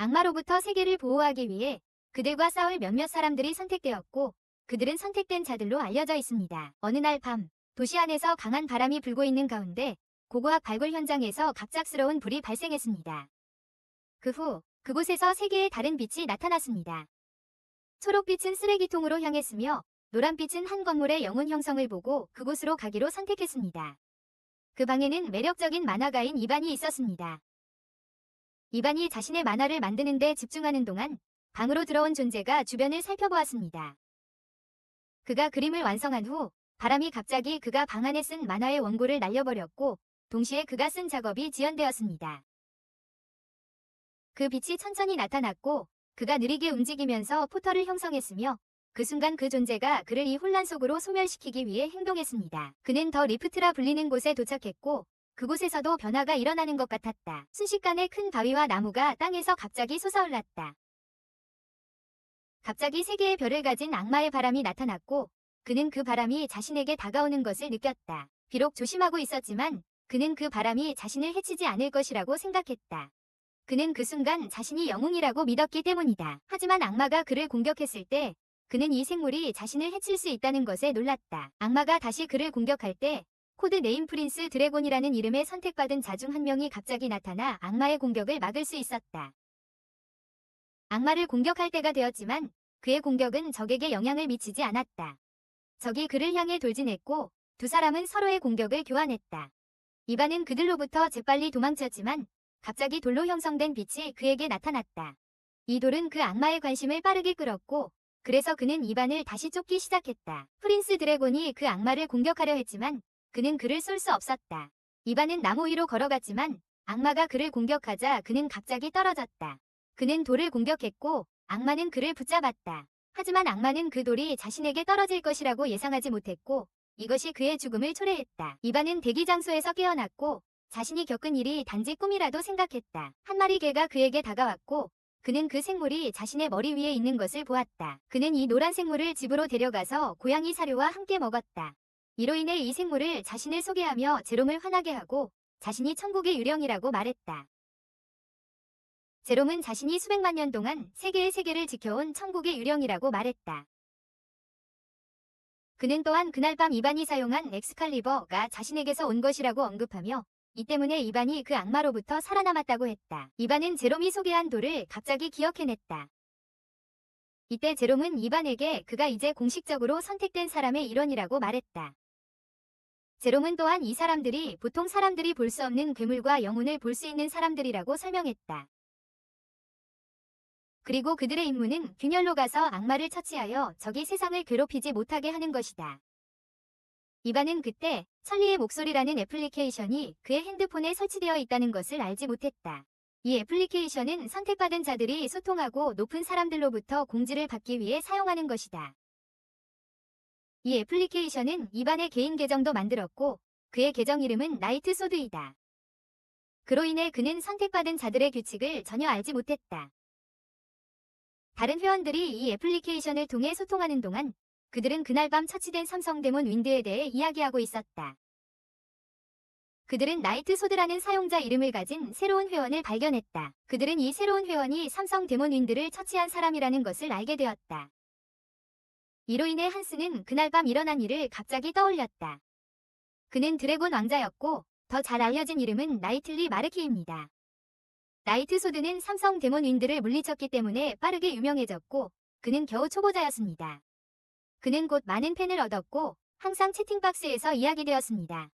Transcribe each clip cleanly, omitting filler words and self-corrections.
악마로부터 세계를 보호하기 위해 그들과 싸울 몇몇 사람들이 선택되었고 그들은 선택된 자들로 알려져 있습니다. 어느 날 밤 도시 안에서 강한 바람이 불고 있는 가운데 고고학 발굴 현장에서 갑작스러운 불이 발생했습니다. 그 후 그곳에서 세 개의 다른 빛이 나타났습니다. 초록빛은 쓰레기통으로 향했으며 노란빛은 한 건물의 영혼 형성을 보고 그곳으로 가기로 선택했습니다. 그 방에는 매력적인 만화가인 이반이 있었습니다. 이반이 자신의 만화를 만드는 데 집중하는 동안 방으로 들어온 존재가 주변을 살펴보았습니다. 그가 그림을 완성한 후 바람이 갑자기 그가 방 안에 쓴 만화의 원고를 날려버렸고 동시에 그가 쓴 작업이 지연되었습니다. 그 빛이 천천히 나타났고 그가 느리게 움직이면서 포털을 형성했으며 그 순간 그 존재가 그를 이 혼란 속으로 소멸시키기 위해 행동했습니다. 그는 더 리프트라 불리는 곳에 도착했고 그곳에서도 변화가 일어나는 것 같았다. 순식간에 큰 바위와 나무가 땅에서 갑자기 솟아올랐다. 갑자기 세 개의 별을 가진 악마의 바람이 나타났고 그는 그 바람이 자신에게 다가오는 것을 느꼈다. 비록 조심하고 있었지만 그는 그 바람이 자신을 해치지 않을 것이라고 생각했다. 그는 그 순간 자신이 영웅이라고 믿었기 때문이다. 하지만 악마가 그를 공격했을 때 그는 이 생물이 자신을 해칠 수 있다는 것에 놀랐다. 악마가 다시 그를 공격할 때 코드 네임 프린스 드래곤이라는 이름의 선택받은 자 중 한 명이 갑자기 나타나 악마의 공격을 막을 수 있었다. 악마를 공격할 때가 되었지만 그의 공격은 적에게 영향을 미치지 않았다. 적이 그를 향해 돌진했고 두 사람은 서로의 공격을 교환했다. 이반은 그들로부터 재빨리 도망쳤지만 갑자기 돌로 형성된 빛이 그에게 나타났다. 이 돌은 그 악마의 관심을 빠르게 끌었고 그래서 그는 이반을 다시 쫓기 시작했다. 프린스 드래곤이 그 악마를 공격하려 했지만 그는 그를 쏠 수 없었다. 이반은 나무 위로 걸어갔지만 악마가 그를 공격하자 그는 갑자기 떨어졌다. 그는 돌을 공격했고 악마는 그를 붙잡았다. 하지만 악마는 그 돌이 자신에게 떨어질 것이라고 예상하지 못했고 이것이 그의 죽음을 초래했다. 이반은 대기 장소에서 깨어났고 자신이 겪은 일이 단지 꿈이라도 생각했다. 한 마리 개가 그에게 다가왔고 그는 그 생물이 자신의 머리 위에 있는 것을 보았다. 그는 이 노란 생물을 집으로 데려가서 고양이 사료와 함께 먹었다. 이로 인해 이 생물을 자신을 소개하며 제롬을 화나게 하고 자신이 천국의 유령이라고 말했다. 제롬은 자신이 수백만 년 동안 세계의 세계를 지켜온 천국의 유령이라고 말했다. 그는 또한 그날 밤 이반이 사용한 엑스칼리버가 자신에게서 온 것이라고 언급하며 이 때문에 이반이 그 악마로부터 살아남았다고 했다. 이반은 제롬이 소개한 돌을 갑자기 기억해냈다. 이때 제롬은 이반에게 그가 이제 공식적으로 선택된 사람의 일원이라고 말했다. 제롬은 또한 이 사람들이 보통 사람들이 볼 수 없는 괴물과 영혼을 볼 수 있는 사람들이라고 설명했다. 그리고 그들의 임무는 균열로 가서 악마를 처치하여 적이 세상을 괴롭히지 못하게 하는 것이다. 이반은 그때 천리의 목소리라는 애플리케이션이 그의 핸드폰에 설치되어 있다는 것을 알지 못했다. 이 애플리케이션은 선택받은 자들이 소통하고 높은 사람들로부터 공지를 받기 위해 사용하는 것이다. 이 애플리케이션은 이반의 개인 계정도 만들었고 그의 계정 이름은 나이트 소드이다. 그로 인해 그는 선택받은 자들의 규칙을 전혀 알지 못했다. 다른 회원들이 이 애플리케이션을 통해 소통하는 동안 그들은 그날 밤 처치된 삼성 데몬 윈드에 대해 이야기하고 있었다. 그들은 나이트 소드라는 사용자 이름을 가진 새로운 회원을 발견했다. 그들은 이 새로운 회원이 삼성 데몬 윈드를 처치한 사람이라는 것을 알게 되었다. 이로 인해 한스는 그날 밤 일어난 일을 갑자기 떠올렸다. 그는 드래곤 왕자였고 더 잘 알려진 이름은 나이틀리 마르키입니다. 나이트 소드는 삼성 데몬 윈드를 물리쳤기 때문에 빠르게 유명해졌고 그는 겨우 초보자였습니다. 그는 곧 많은 팬을 얻었고 항상 채팅박스에서 이야기되었습니다.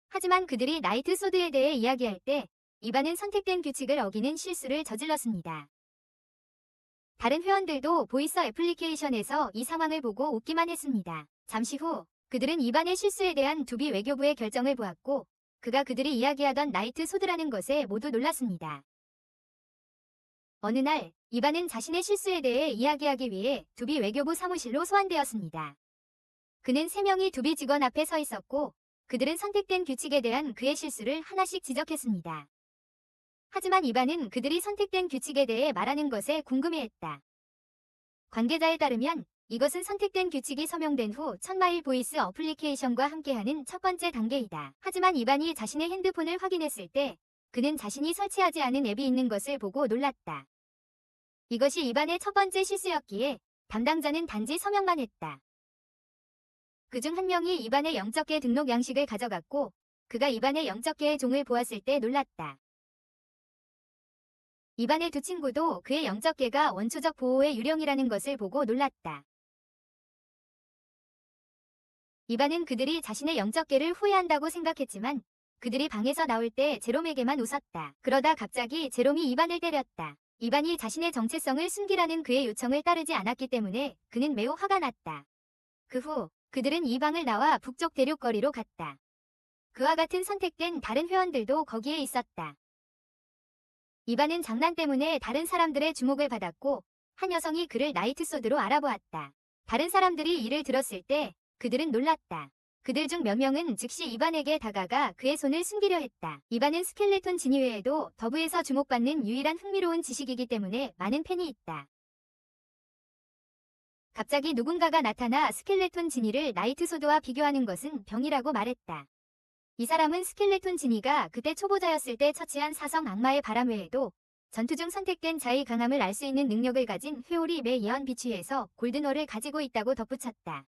하지만 그들이 나이트 소드에 대해 이야기할 때 이반은 선택된 규칙을 어기는 실수를 저질렀습니다. 다른 회원들도 보이스 애플리케이션에서 이 상황을 보고 웃기만 했습니다. 잠시 후 그들은 이반의 실수에 대한 두비 외교부의 결정을 보았고 그가 그들이 이야기하던 나이트 소드라는 것에 모두 놀랐습니다. 어느 날 이반은 자신의 실수에 대해 이야기하기 위해 두비 외교부 사무실로 소환되었습니다. 그는 3명이 두비 직원 앞에 서 있었고 그들은 선택된 규칙에 대한 그의 실수를 하나씩 지적했습니다. 하지만 이반은 그들이 선택된 규칙에 대해 말하는 것에 궁금해했다. 관계자에 따르면 이것은 선택된 규칙이 서명된 후 1000마일 보이스 어플리케이션과 함께하는 첫 번째 단계이다. 하지만 이반이 자신의 핸드폰을 확인했을 때 그는 자신이 설치하지 않은 앱이 있는 것을 보고 놀랐다. 이것이 이반의 첫 번째 실수였기에 담당자는 단지 서명만 했다. 그중 한 명이 이반의 영적계 등록 양식을 가져갔고 그가 이반의 영적계의 종을 보았을 때 놀랐다. 이반의 두 친구도 그의 영적계가 원초적 보호의 유령이라는 것을 보고 놀랐다. 이반은 그들이 자신의 영적계를 후회한다고 생각했지만 그들이 방에서 나올 때 제롬에게만 웃었다. 그러다 갑자기 제롬이 이반을 때렸다. 이반이 자신의 정체성을 숨기라는 그의 요청을 따르지 않았기 때문에 그는 매우 화가 났다. 그 후 그들은 이 방을 나와 북쪽 대륙거리로 갔다. 그와 같은 선택된 다른 회원들도 거기에 있었다. 이반은 장난 때문에 다른 사람들의 주목을 받았고 한 여성이 그를 나이트소드로 알아보았다. 다른 사람들이 이를 들었을 때 그들은 놀랐다. 그들 중 몇 명은 즉시 이반에게 다가가 그의 손을 숨기려 했다. 이반은 스켈레톤 진위 외에도 더브에서 주목받는 유일한 흥미로운 지식이기 때문에 많은 팬이 있다. 갑자기 누군가가 나타나 스켈레톤 지니를 나이트소드와 비교하는 것은 병이라고 말했다. 이 사람은 스켈레톤 지니가 그때 초보자였을 때 처치한 사성 악마의 바람 외에도 전투 중 선택된 자의 강함을 알 수 있는 능력을 가진 회오리 매 예언 비취에서 골든월을 가지고 있다고 덧붙였다.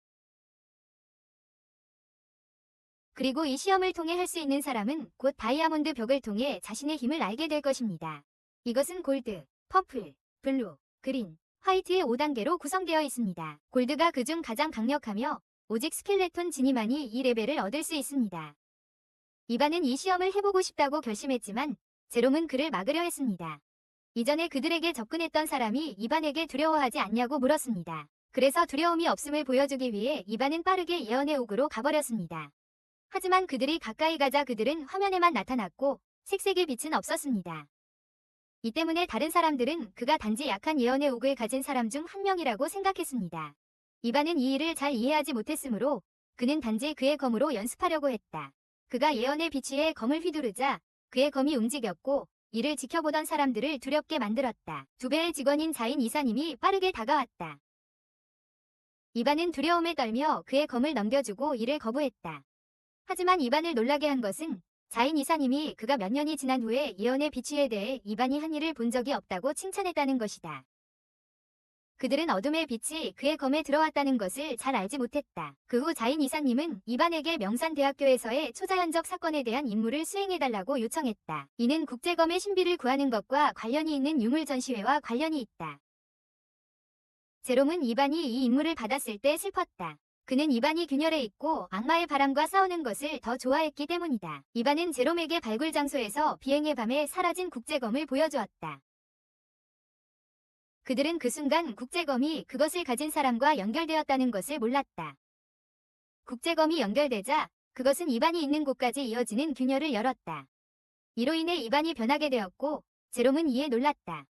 그리고 이 시험을 통해 할 수 있는 사람은 곧 다이아몬드 벽을 통해 자신의 힘을 알게 될 것입니다. 이것은 골드, 퍼플, 블루, 그린, 화이트의 5단계로 구성되어 있습니다. 골드가 그중 가장 강력하며 오직 스켈레톤 지니만이 이 레벨을 얻을 수 있습니다. 이반은 이 시험을 해보고 싶다고 결심했지만 제롬은 그를 막으려 했습니다. 이전에 그들에게 접근했던 사람이 이반에게 두려워하지 않냐고 물었습니다. 그래서 두려움이 없음을 보여주기 위해 이반은 빠르게 예언의 옥으로 가버렸습니다. 하지만 그들이 가까이 가자 그들은 화면에만 나타났고 색색의 빛은 없었습니다. 이 때문에 다른 사람들은 그가 단지 약한 예언의 옥을 가진 사람 중 한 명이라고 생각했습니다. 이반은 이 일을 잘 이해하지 못했으므로 그는 단지 그의 검으로 연습하려고 했다. 그가 예언의 비취에 검을 휘두르자 그의 검이 움직였고 이를 지켜보던 사람들을 두렵게 만들었다. 2배의 직원인 자인 이사님이 빠르게 다가왔다. 이반은 두려움에 떨며 그의 검을 넘겨주고 이를 거부했다. 하지만 이반을 놀라게 한 것은 자인 이사님이 그가 몇 년이 지난 후에 예언의 비취에 대해 이반이 한 일을 본 적이 없다고 칭찬했다는 것이다. 그들은 어둠의 빛이 그의 검에 들어왔다는 것을 잘 알지 못했다. 그 후 자인 이사님은 이반에게 명산대학교에서의 초자연적 사건에 대한 임무를 수행해달라고 요청했다. 이는 국제검의 신비를 구하는 것과 관련이 있는 유물 전시회와 관련이 있다. 제롬은 이반이 이 임무를 받았을 때 슬펐다. 그는 이반이 균열에 있고 악마의 바람과 싸우는 것을 더 좋아했기 때문이다. 이반은 제롬에게 발굴 장소에서 비행의 밤에 사라진 국제검을 보여주었다. 그들은 그 순간 국제검이 그것을 가진 사람과 연결되었다는 것을 몰랐다. 국제검이 연결되자 그것은 이반이 있는 곳까지 이어지는 균열을 열었다. 이로 인해 이반이 변하게 되었고 제롬은 이에 놀랐다.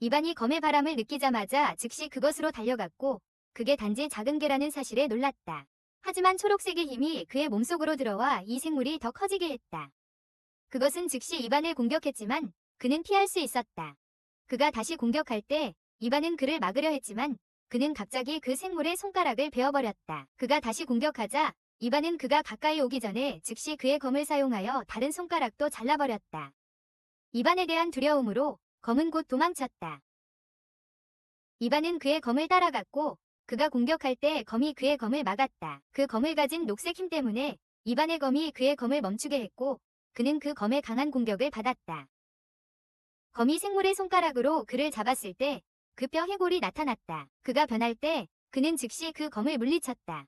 이반이 검의 바람을 느끼자마자 즉시 그것으로 달려갔고 그게 단지 작은 개라는 사실에 놀랐다. 하지만 초록색의 힘이 그의 몸속으로 들어와 이 생물이 더 커지게 했다. 그것은 즉시 이반을 공격했지만 그는 피할 수 있었다. 그가 다시 공격할 때 이반은 그를 막으려 했지만 그는 갑자기 그 생물의 손가락을 베어버렸다. 그가 다시 공격하자 이반은 그가 가까이 오기 전에 즉시 그의 검을 사용하여 다른 손가락도 잘라버렸다. 이반에 대한 두려움으로 검은 곧 도망쳤다. 이반은 그의 검을 따라갔고 그가 공격할 때 검이 그의 검을 막았다. 그 검을 가진 녹색 힘 때문에 이반의 검이 그의 검을 멈추게 했고 그는 그 검의 강한 공격을 받았다. 검이 생물의 손가락으로 그를 잡았을 때 그 뼈 해골이 나타났다. 그가 변할 때 그는 즉시 그 검을 물리쳤다.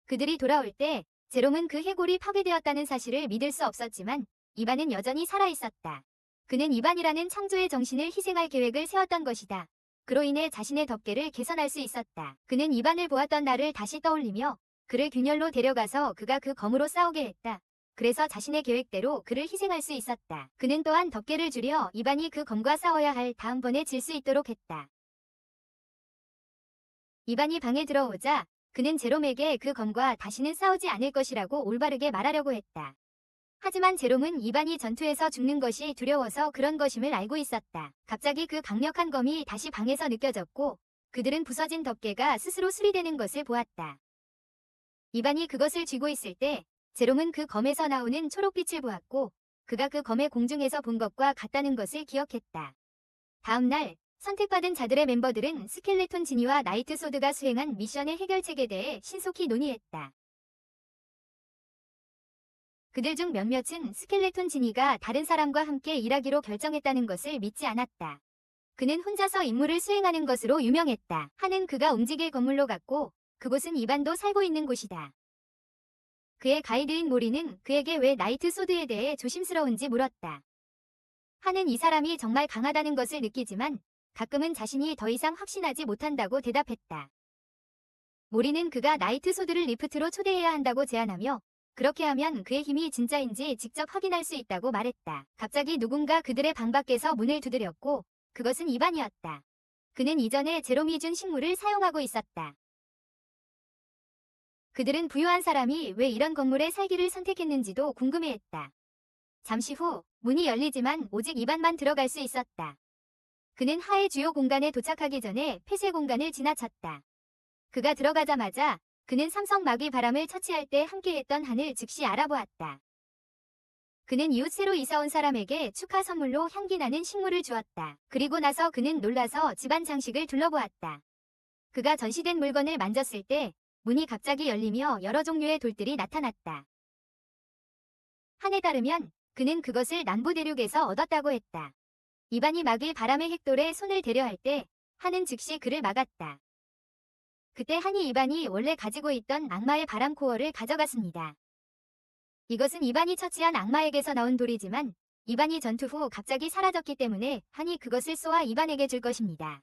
그들이 돌아올 때 제롬은 그 해골이 파괴되었다는 사실을 믿을 수 없었지만 이반은 여전히 살아있었다. 그는 이반이라는 창조의 정신을 희생할 계획을 세웠던 것이다. 그로 인해 자신의 덮개를 개선할 수 있었다. 그는 이반을 보았던 날을 다시 떠올리며 그를 균열로 데려가서 그가 그 검으로 싸우게 했다. 그래서 자신의 계획대로 그를 희생할 수 있었다. 그는 또한 덮개를 줄여 이반이 그 검과 싸워야 할 다음번에 질 수 있도록 했다. 이반이 방에 들어오자 그는 제롬에게 그 검과 다시는 싸우지 않을 것이라고 올바르게 말하려고 했다. 하지만 제롬은 이반이 전투에서 죽는 것이 두려워서 그런 것임을 알고 있었다. 갑자기 그 강력한 검이 다시 방에서 느껴졌고 그들은 부서진 덮개가 스스로 수리되는 것을 보았다. 이반이 그것을 쥐고 있을 때 제롬은 그 검에서 나오는 초록빛을 보았고 그가 그 검의 공중에서 본 것과 같다는 것을 기억했다. 다음 날 선택받은 자들의 멤버들은 스켈레톤 지니와 나이트 소드가 수행한 미션의 해결책에 대해 신속히 논의했다. 그들 중 몇몇은 스켈레톤 지니가 다른 사람과 함께 일하기로 결정했다는 것을 믿지 않았다. 그는 혼자서 임무를 수행하는 것으로 유명했다. 하는 그가 움직일 건물로 갔고 그곳은 이반도 살고 있는 곳이다. 그의 가이드인 모리는 그에게 왜 나이트 소드에 대해 조심스러운지 물었다. 하는 이 사람이 정말 강하다는 것을 느끼지만 가끔은 자신이 더 이상 확신하지 못한다고 대답했다. 모리는 그가 나이트 소드를 리프트로 초대해야 한다고 제안하며 그렇게 하면 그의 힘이 진짜인지 직접 확인할 수 있다고 말했다. 갑자기 누군가 그들의 방 밖에서 문을 두드렸고 그것은 이반이었다. 그는 이전에 제롬이 준 식물을 사용하고 있었다. 그들은 부유한 사람이 왜 이런 건물에 살기를 선택했는지도 궁금해했다. 잠시 후 문이 열리지만 오직 이반만 들어갈 수 있었다. 그는 하의 주요 공간에 도착하기 전에 폐쇄 공간을 지나쳤다. 그가 들어가자마자 그는 삼성 마귀 바람을 처치할 때 함께했던 한을 즉시 알아보았다. 그는 이웃 새로 이사온 사람에게 축하 선물로 향기나는 식물을 주었다. 그리고 나서 그는 놀라서 집안 장식을 둘러보았다. 그가 전시된 물건을 만졌을 때 문이 갑자기 열리며 여러 종류의 돌들이 나타났다. 한에 따르면 그는 그것을 남부 대륙에서 얻었다고 했다. 이반이 마귀 바람의 핵돌에 손을 대려 할 때 한은 즉시 그를 막았다. 그때 한이 이반이 원래 가지고 있던 악마의 바람 코어를 가져갔습니다. 이것은 이반이 처치한 악마에게서 나온 돌이지만 이반이 전투 후 갑자기 사라졌기 때문에 한이 그것을 쏘아 이반에게 줄 것입니다.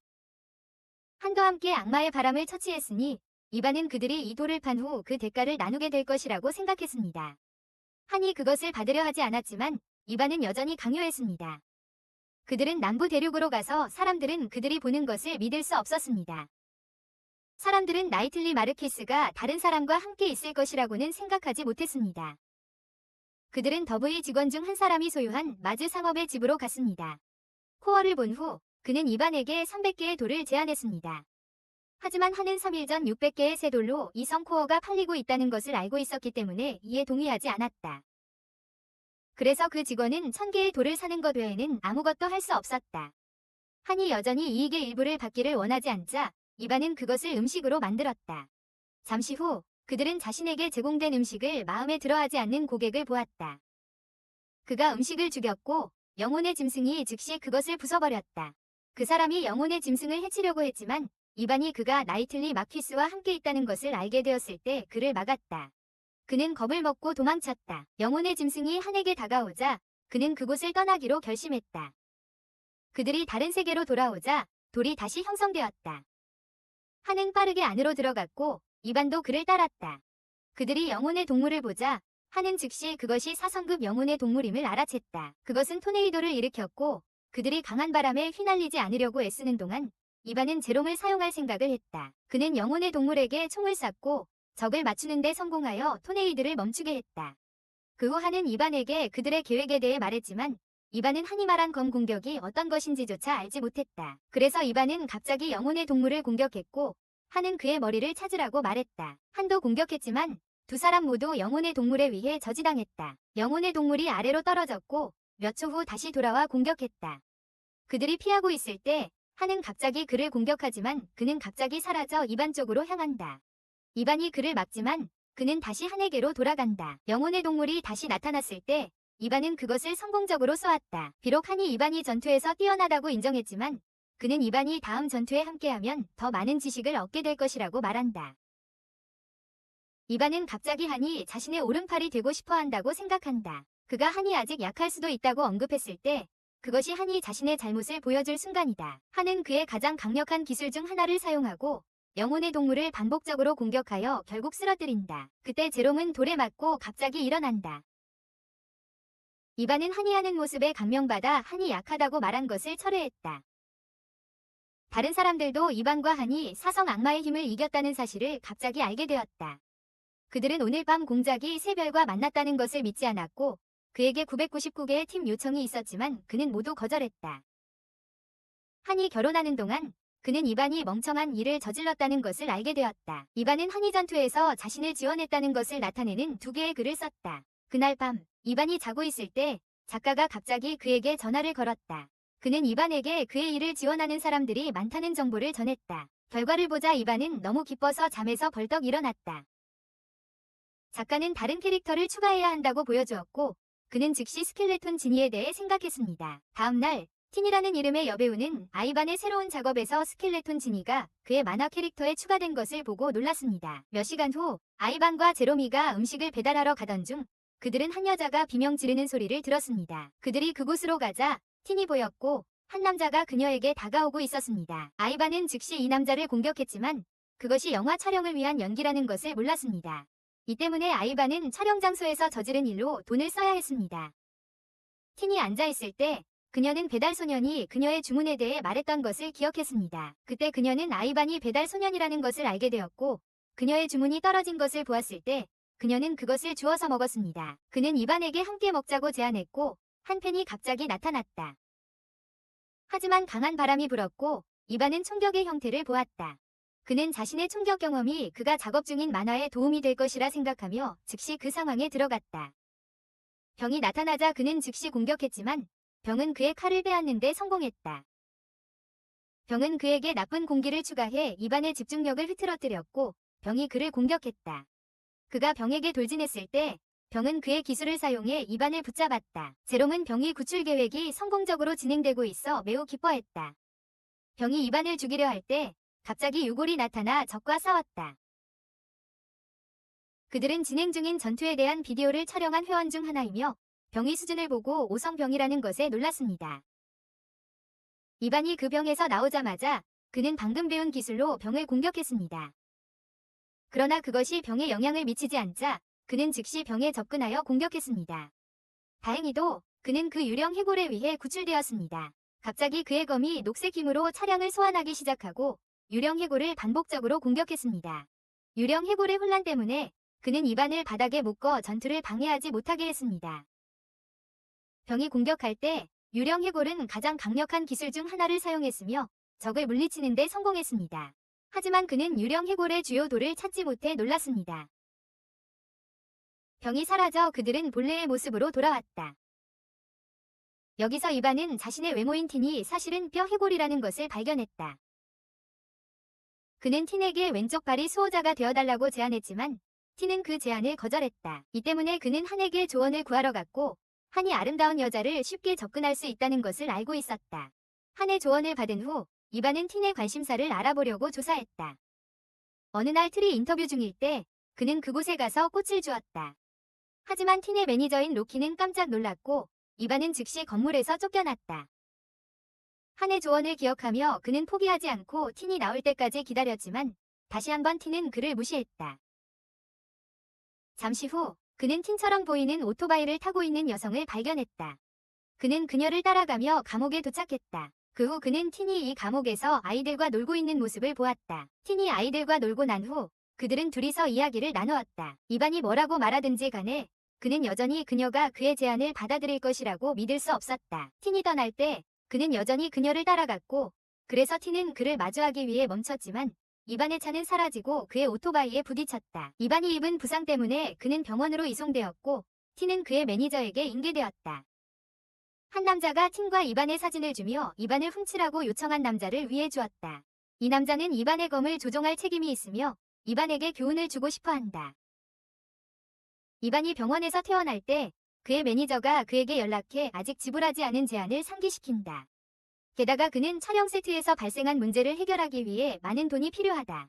한과 함께 악마의 바람을 처치했으니 이반은 그들이 이 돌을 판 후 그 대가를 나누게 될 것이라고 생각했습니다. 한이 그것을 받으려 하지 않았지만 이반은 여전히 강요했습니다. 그들은 남부 대륙으로 가서 사람들은 그들이 보는 것을 믿을 수 없었습니다. 사람들은 나이틀리 마르키스가 다른 사람과 함께 있을 것이라고는 생각하지 못했습니다. 그들은 더브이 직원 중 한 사람이 소유한 마즈 상업의 집으로 갔습니다. 코어를 본 후 그는 이반에게 300개의 돌을 제안했습니다. 하지만 한은 3일 전 600개의 새 돌로 이 성 코어가 팔리고 있다는 것을 알고 있었기 때문에 이에 동의하지 않았다. 그래서 그 직원은 1000개의 돌을 사는 것 외에는 아무것도 할 수 없었다. 한이 여전히 이익의 일부를 받기를 원하지 않자 이반은 그것을 음식으로 만들었다. 잠시 후 그들은 자신에게 제공된 음식을 마음에 들어하지 않는 고객을 보았다. 그가 음식을 죽였고 영혼의 짐승이 즉시 그것을 부숴버렸다. 그 사람이 영혼의 짐승을 해치려고 했지만 이반이 그가 나이틀리 마퀴스와 함께 있다는 것을 알게 되었을 때 그를 막았다. 그는 겁을 먹고 도망쳤다. 영혼의 짐승이 한에게 다가오자 그는 그곳을 떠나기로 결심했다. 그들이 다른 세계로 돌아오자 돌이 다시 형성되었다. 한은 빠르게 안으로 들어갔고 이반도 그를 따랐다. 그들이 영혼의 동물을 보자 한은 즉시 그것이 4성급 영혼의 동물임을 알아챘다. 그것은 토네이도를 일으켰고 그들이 강한 바람에 휘날리지 않으려고 애쓰는 동안 이반은 제롬을 사용할 생각을 했다. 그는 영혼의 동물에게 총을 쐈고 적을 맞추는 데 성공하여 토네이드를 멈추게 했다. 그 후 한은 이반에게 그들의 계획에 대해 말했지만 이반은 한이 말한 검 공격이 어떤 것인지조차 알지 못했다. 그래서 이반은 갑자기 영혼의 동물을 공격했고 한은 그의 머리를 찾으라고 말했다. 한도 공격했지만 두 사람 모두 영혼의 동물에 의해 저지당했다. 영혼의 동물이 아래로 떨어졌고 몇 초 후 다시 돌아와 공격했다. 그들이 피하고 있을 때 한은 갑자기 그를 공격하지만 그는 갑자기 사라져 이반 쪽으로 향한다. 이반이 그를 막지만 그는 다시 한에게로 돌아간다. 영혼의 동물이 다시 나타났을 때 이반은 그것을 성공적으로 쏘았다. 비록 한이 이반이 전투에서 뛰어나다고 인정했지만 그는 이반이 다음 전투에 함께하면 더 많은 지식을 얻게 될 것이라고 말한다. 이반은 갑자기 한이 자신의 오른팔이 되고 싶어 한다고 생각한다. 그가 한이 아직 약할 수도 있다고 언급했을 때 그것이 한이 자신의 잘못을 보여줄 순간이다. 한은 그의 가장 강력한 기술 중 하나를 사용하고 영혼의 동물을 반복적으로 공격하여 결국 쓰러뜨린다. 그때 제롬은 돌에 맞고 갑자기 일어난다. 이반은 한이 하는 모습에 감명받아 한이 약하다고 말한 것을 철회했다. 다른 사람들도 이반과 한이 사성 악마의 힘을 이겼다는 사실을 갑자기 알게 되었다. 그들은 오늘 밤 공작이 세별과 만났다는 것을 믿지 않았고 그에게 999개의 팀 요청이 있었지만 그는 모두 거절했다. 한이 결혼하는 동안 그는 이반이 멍청한 일을 저질렀다는 것을 알게 되었다. 이반은 한의전투에서 자신을 지원했다는 것을 나타내는 2개의 글을 썼다. 그날 밤 이반이 자고 있을 때 작가가 갑자기 그에게 전화를 걸었다. 그는 이반에게 그의 일을 지원하는 사람들이 많다는 정보를 전했다. 결과를 보자 이반은 너무 기뻐서 잠에서 벌떡 일어났다. 작가는 다른 캐릭터를 추가해야 한다고 보여주었고 그는 즉시 스켈레톤 지니에 대해 생각했습니다. 다음날 틴이라는 이름의 여배우는 아이반의 새로운 작업에서 스켈레톤 지니가 그의 만화 캐릭터에 추가된 것을 보고 놀랐습니다. 몇 시간 후 아이반과 제로미가 음식을 배달하러 가던 중 그들은 한 여자가 비명 지르는 소리를 들었습니다. 그들이 그곳으로 가자 틴이 보였고 한 남자가 그녀에게 다가오고 있었습니다. 아이반은 즉시 이 남자를 공격했지만 그것이 영화 촬영을 위한 연기라는 것을 몰랐습니다. 이 때문에 아이반은 촬영 장소에서 저지른 일로 돈을 써야 했습니다. 틴이 앉아있을 때 그녀는 배달소년이 그녀의 주문에 대해 말했던 것을 기억했습니다. 그때 그녀는 아이반이 배달소년이라는 것을 알게 되었고 그녀의 주문이 떨어진 것을 보았을 때 그녀는 그것을 주워서 먹었습니다. 그는 이반에게 함께 먹자고 제안했고 한 팬이 갑자기 나타났다. 하지만 강한 바람이 불었고 이반은 총격의 형태를 보았다. 그는 자신의 총격 경험이 그가 작업 중인 만화에 도움이 될 것이라 생각하며 즉시 그 상황에 들어갔다. 병이 나타나자 그는 즉시 공격했지만 병은 그의 칼을 빼앗는 데 성공했다. 병은 그에게 나쁜 공기를 추가해 이반의 집중력을 흐트러뜨렸고 병이 그를 공격했다. 그가 병에게 돌진했을 때 병은 그의 기술을 사용해 이반을 붙잡았다. 제롬은 병이 구출 계획이 성공적으로 진행되고 있어 매우 기뻐했다. 병이 이반을 죽이려 할 때 갑자기 유골이 나타나 적과 싸웠다. 그들은 진행 중인 전투에 대한 비디오를 촬영한 회원 중 하나이며 병의 수준을 보고 오성병이라는 것에 놀랐습니다. 이반이 그 병에서 나오자마자 그는 방금 배운 기술로 병을 공격했습니다. 그러나 그것이 병에 영향을 미치지 않자 그는 즉시 병에 접근하여 공격했습니다. 다행히도 그는 그 유령 해골에 의해 구출되었습니다. 갑자기 그의 검이 녹색 힘으로 차량을 소환하기 시작하고 유령 해골을 반복적으로 공격했습니다. 유령 해골의 혼란 때문에 그는 이반을 바닥에 묶어 전투를 방해하지 못하게 했습니다. 병이 공격할 때 유령 해골은 가장 강력한 기술 중 하나를 사용했으며 적을 물리치는 데 성공했습니다. 하지만 그는 유령 해골의 주요 돌을 찾지 못해 놀랐습니다. 병이 사라져 그들은 본래의 모습으로 돌아왔다. 여기서 이반은 자신의 외모인 틴이 사실은 뼈 해골이라는 것을 발견했다. 그는 틴에게 왼쪽 발이 수호자가 되어달라고 제안했지만 틴은 그 제안을 거절했다. 이 때문에 그는 한에게 조언을 구하러 갔고 한이 아름다운 여자를 쉽게 접근할 수 있다는 것을 알고 있었다. 한의 조언을 받은 후 이반은 틴의 관심사를 알아보려고 조사했다. 어느 날 트리 인터뷰 중일 때 그는 그곳에 가서 꽃을 주었다. 하지만 틴의 매니저인 로키는 깜짝 놀랐고 이반은 즉시 건물에서 쫓겨났다. 한의 조언을 기억하며 그는 포기하지 않고 틴이 나올 때까지 기다렸지만 다시 한번 틴은 그를 무시했다. 잠시 후 그는 틴처럼 보이는 오토바이를 타고 있는 여성을 발견했다. 그는 그녀를 따라가며 감옥에 도착했다. 그 후 그는 틴이 이 감옥에서 아이들과 놀고 있는 모습을 보았다. 틴이 아이들과 놀고 난 후 그들은 둘이서 이야기를 나누었다. 이반이 뭐라고 말하든지 간에 그는 여전히 그녀가 그의 제안을 받아들일 것이라고 믿을 수 없었다. 틴이 떠날 때 그는 여전히 그녀를 따라갔고 그래서 틴은 그를 마주하기 위해 멈췄지만 이반의 차는 사라지고 그의 오토바이에 부딪혔다. 이반이 입은 부상 때문에 그는 병원으로 이송되었고 틴은 그의 매니저에게 인계되었다. 한 남자가 틴과 이반의 사진을 주며 이반을 훔치라고 요청한 남자를 위해 주었다. 이 남자는 이반의 검을 조종할 책임이 있으며 이반에게 교훈을 주고 싶어 한다. 이반이 병원에서 퇴원할 때 그의 매니저가 그에게 연락해 아직 지불하지 않은 제안을 상기시킨다. 게다가 그는 촬영 세트에서 발생한 문제를 해결하기 위해 많은 돈이 필요하다.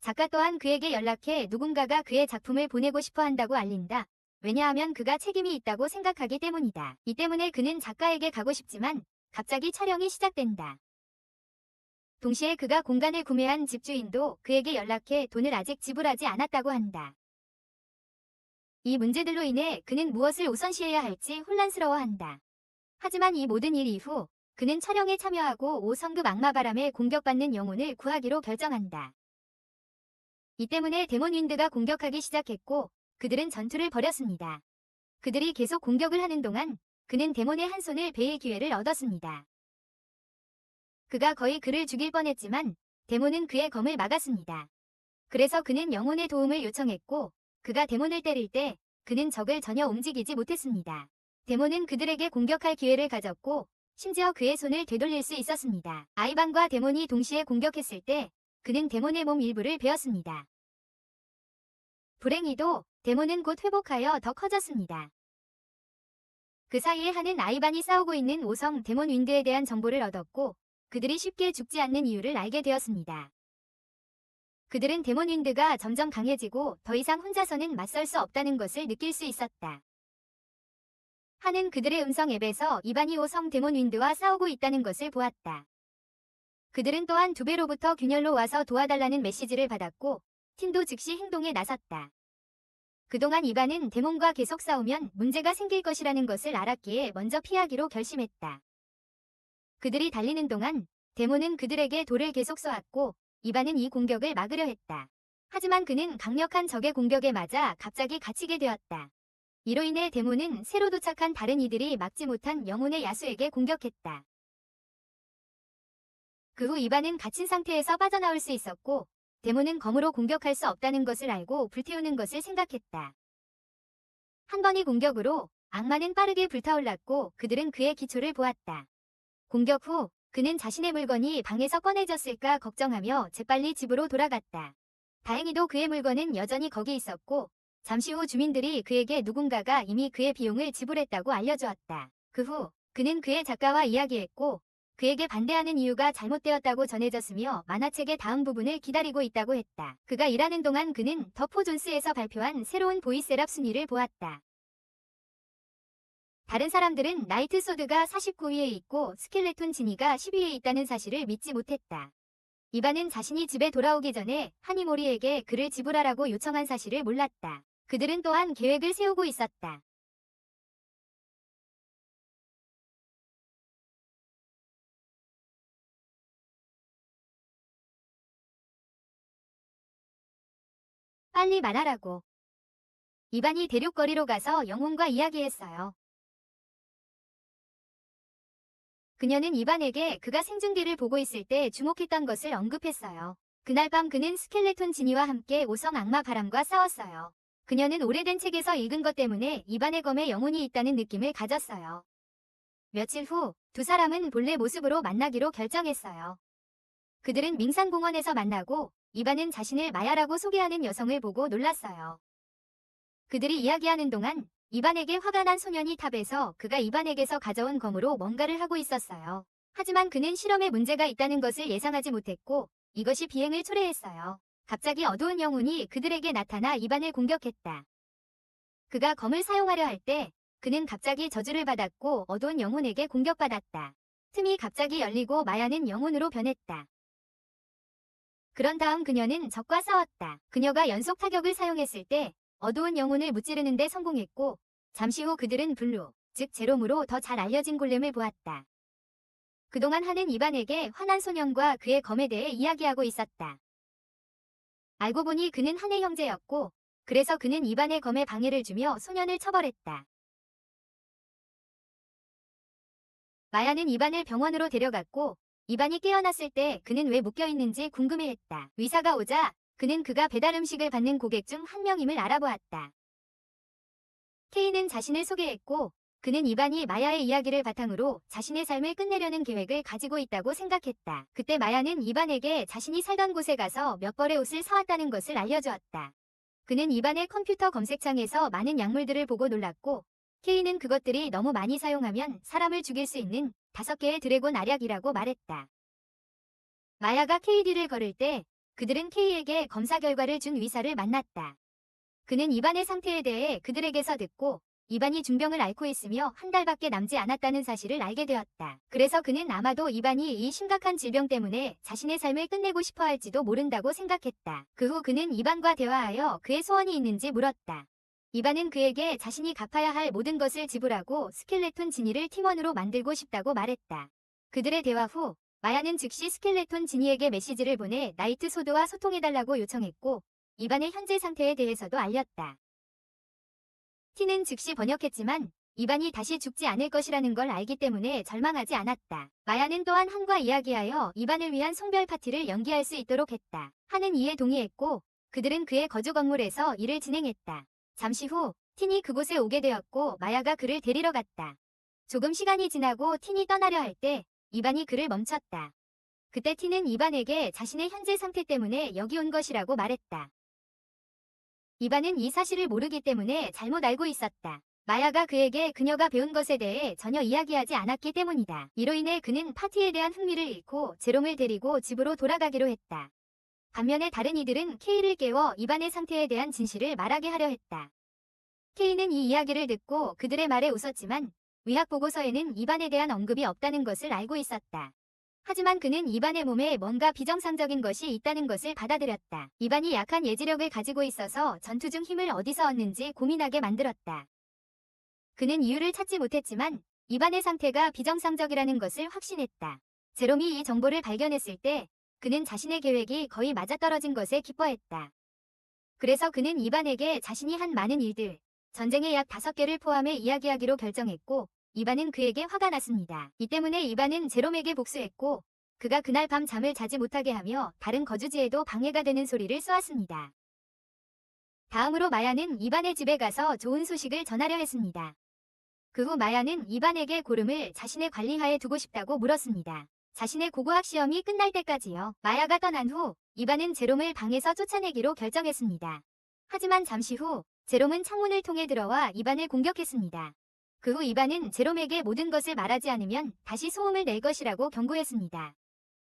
작가 또한 그에게 연락해 누군가가 그의 작품을 보내고 싶어 한다고 알린다. 왜냐하면 그가 책임이 있다고 생각하기 때문이다. 이 때문에 그는 작가에게 가고 싶지만 갑자기 촬영이 시작된다. 동시에 그가 공간을 구매한 집주인도 그에게 연락해 돈을 아직 지불하지 않았다고 한다. 이 문제들로 인해 그는 무엇을 우선시해야 할지 혼란스러워한다. 하지만 이 모든 일 이후 그는 촬영에 참여하고 5성급 악마바람에 공격받는 영혼을 구하기로 결정한다. 이 때문에 데몬 윈드가 공격하기 시작했고 그들은 전투를 벌였습니다. 그들이 계속 공격을 하는 동안 그는 데몬의 한 손을 베일 기회를 얻었습니다. 그가 거의 그를 죽일 뻔했지만 데몬은 그의 검을 막았습니다. 그래서 그는 영혼의 도움을 요청했고 그가 데몬을 때릴 때 그는 적을 전혀 움직이지 못했습니다. 데몬은 그들에게 공격할 기회를 가졌고 심지어 그의 손을 되돌릴 수 있었습니다. 아이반과 데몬이 동시에 공격했을 때 그는 데몬의 몸 일부를 베었습니다. 불행히도 데몬은 곧 회복하여 더 커졌습니다. 그 사이에 하는 아이반이 싸우고 있는 5성 데몬 윈드에 대한 정보를 얻었고 그들이 쉽게 죽지 않는 이유를 알게 되었습니다. 그들은 데몬 윈드가 점점 강해지고 더 이상 혼자서는 맞설 수 없다는 것을 느낄 수 있었다. 하는 그들의 음성 앱에서 이반이 5성 데몬 윈드와 싸우고 있다는 것을 보았다. 그들은 또한 두 배로부터 균열로 와서 도와달라는 메시지를 받았고 팀도 즉시 행동에 나섰다. 그동안 이반은 데몬과 계속 싸우면 문제가 생길 것이라는 것을 알았기에 먼저 피하기로 결심했다. 그들이 달리는 동안 데몬은 그들에게 돌을 계속 쏘았고 이반은 이 공격을 막으려 했다. 하지만 그는 강력한 적의 공격에 맞아 갑자기 갇히게 되었다. 이로 인해 데몬은 새로 도착한 다른 이들이 막지 못한 영혼의 야수에게 공격했다. 그 후 이반은 갇힌 상태에서 빠져나올 수 있었고 데몬은 검으로 공격할 수 없다는 것을 알고 불태우는 것을 생각했다. 한 번의 공격으로 악마는 빠르게 불타올랐고 그들은 그의 기초를 보았다. 공격 후 그는 자신의 물건이 방에서 꺼내졌을까 걱정하며 재빨리 집으로 돌아갔다. 다행히도 그의 물건은 여전히 거기 있었고 잠시 후 주민들이 그에게 누군가가 이미 그의 비용을 지불했다고 알려주었다. 그 후 그는 그의 작가와 이야기했고 그에게 반대하는 이유가 잘못되었다고 전해졌으며 만화책의 다음 부분을 기다리고 있다고 했다. 그가 일하는 동안 그는 더 포 존스에서 발표한 새로운 보이세랍 순위를 보았다. 다른 사람들은 나이트 소드가 49위에 있고 스켈레톤 지니가 10위에 있다는 사실을 믿지 못했다. 이반은 자신이 집에 돌아오기 전에 하니모리에게 그를 지불하라고 요청한 사실을 몰랐다. 그들은 또한 계획을 세우고 있었다. 빨리 말하라고. 이반이 대륙거리로 가서 영혼과 이야기했어요. 그녀는 이반에게 그가 생중계를 보고 있을 때 주목했던 것을 언급했어요. 그날 밤 그는 스켈레톤 지니와 함께 5성 악마 바람과 싸웠어요. 그녀는 오래된 책에서 읽은 것 때문에 이반의 검에 영혼이 있다는 느낌을 가졌어요. 며칠 후 두 사람은 본래 모습으로 만나기로 결정했어요. 그들은 밍산공원에서 만나고 이반은 자신을 마야라고 소개하는 여성을 보고 놀랐어요. 그들이 이야기하는 동안 이반에게 화가 난 소년이 탑에서 그가 이반에게서 가져온 검으로 뭔가를 하고 있었어요. 하지만 그는 실험에 문제가 있다는 것을 예상하지 못했고 이것이 비행을 초래했어요. 갑자기 어두운 영혼이 그들에게 나타나 이반을 공격했다. 그가 검을 사용하려 할 때 그는 갑자기 저주를 받았고 어두운 영혼에게 공격받았다. 틈이 갑자기 열리고 마야는 영혼으로 변했다. 그런 다음 그녀는 적과 싸웠다. 그녀가 연속 타격을 사용했을 때 어두운 영혼을 무찌르는 데 성공했고 잠시 후 그들은 블루, 즉 제롬으로 더 잘 알려진 골렘을 보았다. 그동안 하는 이반에게 화난 소년과 그의 검에 대해 이야기하고 있었다. 알고 보니 그는 한의 형제였고 그래서 그는 이반의 검에 방해를 주며 소년을 처벌했다. 마야는 이반을 병원으로 데려갔고 이반이 깨어났을 때 그는 왜 묶여있는지 궁금해했다. 의사가 오자 그는 그가 배달 음식을 받는 고객 중 한 명임을 알아보았다. 케이는 자신을 소개했고 그는 이반이 마야의 이야기를 바탕으로 자신의 삶을 끝내려는 계획을 가지고 있다고 생각했다. 그때 마야는 이반에게 자신이 살던 곳에 가서 몇 벌의 옷을 사왔다는 것을 알려주었다. 그는 이반의 컴퓨터 검색창에서 많은 약물들을 보고 놀랐고 케이는 그것들이 너무 많이 사용하면 사람을 죽일 수 있는 5개의 드래곤 알약이라고 말했다. 마야가 KD를 걸을 때 그들은 K에게 검사 결과를 준 의사를 만났다. 그는 이반의 상태에 대해 그들에게서 듣고 이반이 중병을 앓고 있으며 한 달밖에 남지 않았다는 사실을 알게 되었다. 그래서 그는 아마도 이반이 이 심각한 질병 때문에 자신의 삶을 끝내고 싶어 할지도 모른다고 생각했다. 그 후 그는 이반과 대화하여 그의 소원이 있는지 물었다. 이반은 그에게 자신이 갚아야 할 모든 것을 지불하고 스켈레톤 지니를 팀원으로 만들고 싶다고 말했다. 그들의 대화 후 마야는 즉시 스켈레톤 지니에게 메시지를 보내 나이트 소드와 소통해달라고 요청했고 이반의 현재 상태에 대해서도 알렸다. 티는 즉시 번역했지만 이반이 다시 죽지 않을 것이라는 걸 알기 때문에 절망하지 않았다. 마야는 또한 한과 이야기하여 이반을 위한 송별 파티를 연기할 수 있도록 했다. 한은 이에 동의했고 그들은 그의 거주 건물에서 일을 진행했다. 잠시 후 틴이 그곳에 오게 되었고 마야가 그를 데리러 갔다. 조금 시간이 지나고 틴이 떠나려 할 때 이반이 그를 멈췄다. 그때 틴은 이반에게 자신의 현재 상태 때문에 여기 온 것이라고 말했다. 이반은 이 사실을 모르기 때문에 잘못 알고 있었다. 마야가 그에게 그녀가 배운 것에 대해 전혀 이야기하지 않았기 때문이다. 이로 인해 그는 파티에 대한 흥미를 잃고 제롬을 데리고 집으로 돌아가기로 했다. 반면에 다른 이들은 케이를 깨워 이반의 상태에 대한 진실을 말하게 하려 했다. 케이는 이 이야기를 듣고 그들의 말에 웃었지만 의학 보고서에는 이반에 대한 언급이 없다는 것을 알고 있었다. 하지만 그는 이반의 몸에 뭔가 비정상적인 것이 있다는 것을 받아들였다. 이반이 약한 예지력을 가지고 있어서 전투 중 힘을 어디서 얻는지 고민하게 만들었다. 그는 이유를 찾지 못했지만 이반의 상태가 비정상적이라는 것을 확신했다. 제롬이 이 정보를 발견했을 때 그는 자신의 계획이 거의 맞아떨어진 것에 기뻐했다. 그래서 그는 이반에게 자신이 한 많은 일들, 전쟁의 약 5개를 포함해 이야기하기로 결정했고 이반은 그에게 화가 났습니다. 이 때문에 이반은 제롬에게 복수했고 그가 그날 밤 잠을 자지 못하게 하며 다른 거주지에도 방해가 되는 소리를 쏘았습니다. 다음으로 마야는 이반의 집에 가서 좋은 소식을 전하려 했습니다. 그 후 마야는 이반에게 고름을 자신의 관리하에 두고 싶다고 물었습니다. 자신의 고고학 시험이 끝날 때까지요. 마야가 떠난 후 이반은 제롬을 방에서 쫓아내기로 결정했습니다. 하지만 잠시 후 제롬은 창문을 통해 들어와 이반을 공격했습니다. 그 후 이반은 제롬에게 모든 것을 말하지 않으면 다시 소음을 낼 것이라고 경고했습니다.